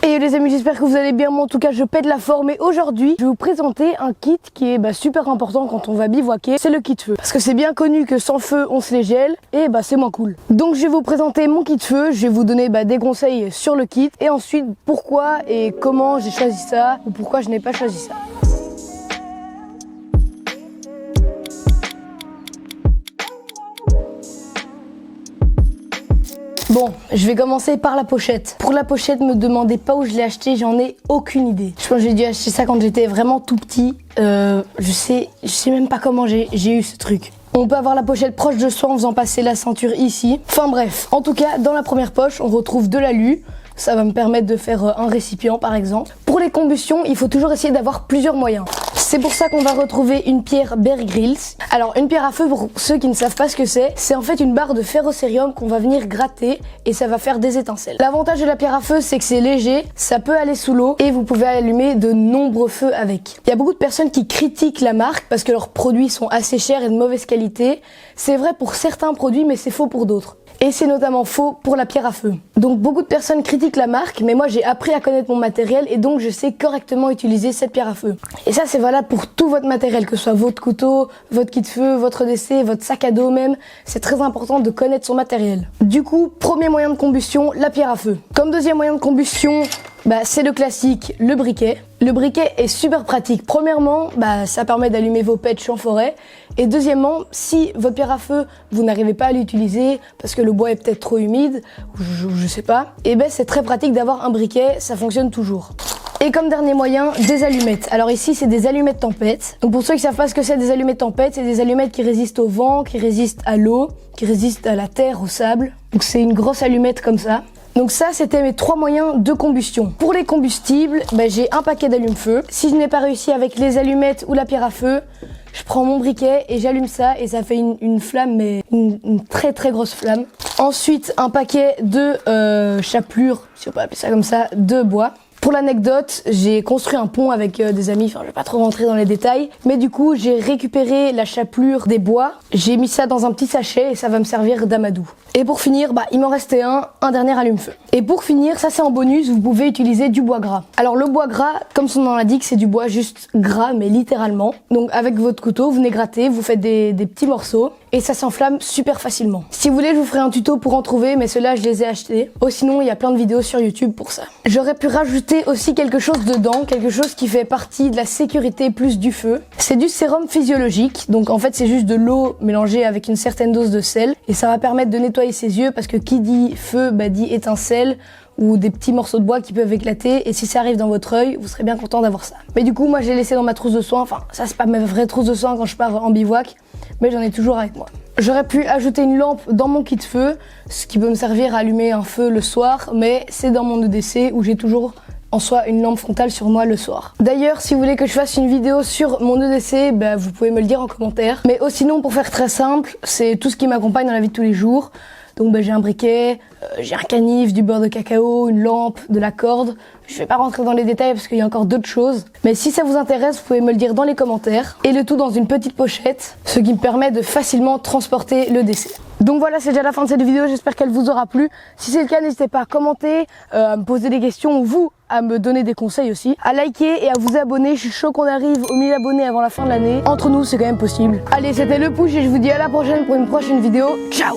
Et les amis, j'espère que vous allez bien. Moi en tout cas je pète la forme et aujourd'hui je vais vous présenter un kit qui est super important quand on va bivouaquer, c'est le kit feu. Parce que c'est bien connu que sans feu on se les gèle et c'est moins cool. Donc je vais vous présenter mon kit feu, je vais vous donner des conseils sur le kit et ensuite pourquoi et comment j'ai choisi ça ou pourquoi je n'ai pas choisi ça. Bon, je vais commencer par la pochette. Pour la pochette, me demandez pas où je l'ai acheté, j'en ai aucune idée. Je pense que j'ai dû acheter ça quand j'étais vraiment tout petit. Je sais même pas comment j'ai eu ce truc. On peut avoir la pochette proche de soi en faisant passer la ceinture ici. Enfin bref, en tout cas, dans la première poche, on retrouve de l'alu. Ça va me permettre de faire un récipient par exemple. Pour les combustions, il faut toujours essayer d'avoir plusieurs moyens. C'est pour ça qu'on va retrouver une pierre Bear Grylls. Alors une pierre à feu, pour ceux qui ne savent pas ce que c'est en fait une barre de ferrocérium qu'on va venir gratter et ça va faire des étincelles. L'avantage de la pierre à feu, c'est que c'est léger, ça peut aller sous l'eau et vous pouvez allumer de nombreux feux avec. Il y a beaucoup de personnes qui critiquent la marque parce que leurs produits sont assez chers et de mauvaise qualité. C'est vrai pour certains produits mais c'est faux pour d'autres. Et c'est notamment faux pour la pierre à feu. Donc beaucoup de personnes critiquent la marque, mais moi j'ai appris à connaître mon matériel et donc je sais correctement utiliser cette pierre à feu. Et ça c'est valable pour tout votre matériel, que ce soit votre couteau, votre kit feu, votre EDC, votre sac à dos même. C'est très important de connaître son matériel. Du coup, premier moyen de combustion, la pierre à feu. Comme deuxième moyen de combustion, c'est le classique, le briquet. Le briquet est super pratique. Premièrement, ça permet d'allumer vos pêches en forêt. Et deuxièmement, si votre pierre à feu, vous n'arrivez pas à l'utiliser parce que le bois est peut-être trop humide, ou je sais pas, c'est très pratique d'avoir un briquet, ça fonctionne toujours. Et comme dernier moyen, des allumettes. Alors ici, c'est des allumettes tempête. Donc pour ceux qui savent pas ce que c'est des allumettes tempête, c'est des allumettes qui résistent au vent, qui résistent à l'eau, qui résistent à la terre, au sable. Donc c'est une grosse allumette comme ça. Donc ça, c'était mes 3 moyens de combustion. Pour les combustibles, j'ai un paquet d'allume-feu. Si je n'ai pas réussi avec les allumettes ou la pierre à feu, je prends mon briquet et j'allume ça et ça fait une flamme, mais une très très grosse flamme. Ensuite, un paquet de chapelures, si on peut appeler ça comme ça, de bois. Pour l'anecdote, j'ai construit un pont avec des amis, je vais pas trop rentrer dans les détails, mais du coup j'ai récupéré la chapelure des bois, j'ai mis ça dans un petit sachet et ça va me servir d'amadou. Et pour finir, il m'en restait un dernier allume-feu. Et pour finir, ça c'est en bonus, vous pouvez utiliser du bois gras. Alors le bois gras, comme son nom l'indique, c'est du bois juste gras, mais littéralement. Donc avec votre couteau, vous venez gratter, vous faites des petits morceaux et ça s'enflamme super facilement. Si vous voulez, je vous ferai un tuto pour en trouver, mais ceux-là je les ai achetés. Oh, sinon, il y a plein de vidéos sur YouTube pour ça. J'aurais pu rajouter aussi quelque chose dedans, quelque chose qui fait partie de la sécurité plus du feu. C'est du sérum physiologique, donc en fait c'est juste de l'eau mélangée avec une certaine dose de sel et ça va permettre de nettoyer ses yeux parce que qui dit feu dit étincelle ou des petits morceaux de bois qui peuvent éclater et si ça arrive dans votre œil, vous serez bien content d'avoir ça. Mais du coup, moi je l'ai laissé dans ma trousse de soins, enfin ça c'est pas ma vraie trousse de soins quand je pars en bivouac, mais j'en ai toujours avec moi. J'aurais pu ajouter une lampe dans mon kit feu, ce qui peut me servir à allumer un feu le soir, mais c'est dans mon EDC où j'ai toujours en soi une lampe frontale sur moi le soir. D'ailleurs, si vous voulez que je fasse une vidéo sur mon EDC, vous pouvez me le dire en commentaire. Mais sinon, pour faire très simple, c'est tout ce qui m'accompagne dans la vie de tous les jours. Donc j'ai un briquet, j'ai un canif, du beurre de cacao, une lampe, de la corde. Je vais pas rentrer dans les détails parce qu'il y a encore d'autres choses. Mais si ça vous intéresse, vous pouvez me le dire dans les commentaires. Et le tout dans une petite pochette, ce qui me permet de facilement transporter le décès. Donc voilà, c'est déjà la fin de cette vidéo, j'espère qu'elle vous aura plu. Si c'est le cas, n'hésitez pas à commenter, à me poser des questions ou vous, à me donner des conseils aussi, à liker et à vous abonner. Je suis chaud qu'on arrive aux 1000 abonnés avant la fin de l'année. Entre nous, c'est quand même possible. Allez, c'était le push et je vous dis à la prochaine pour une prochaine vidéo. Ciao!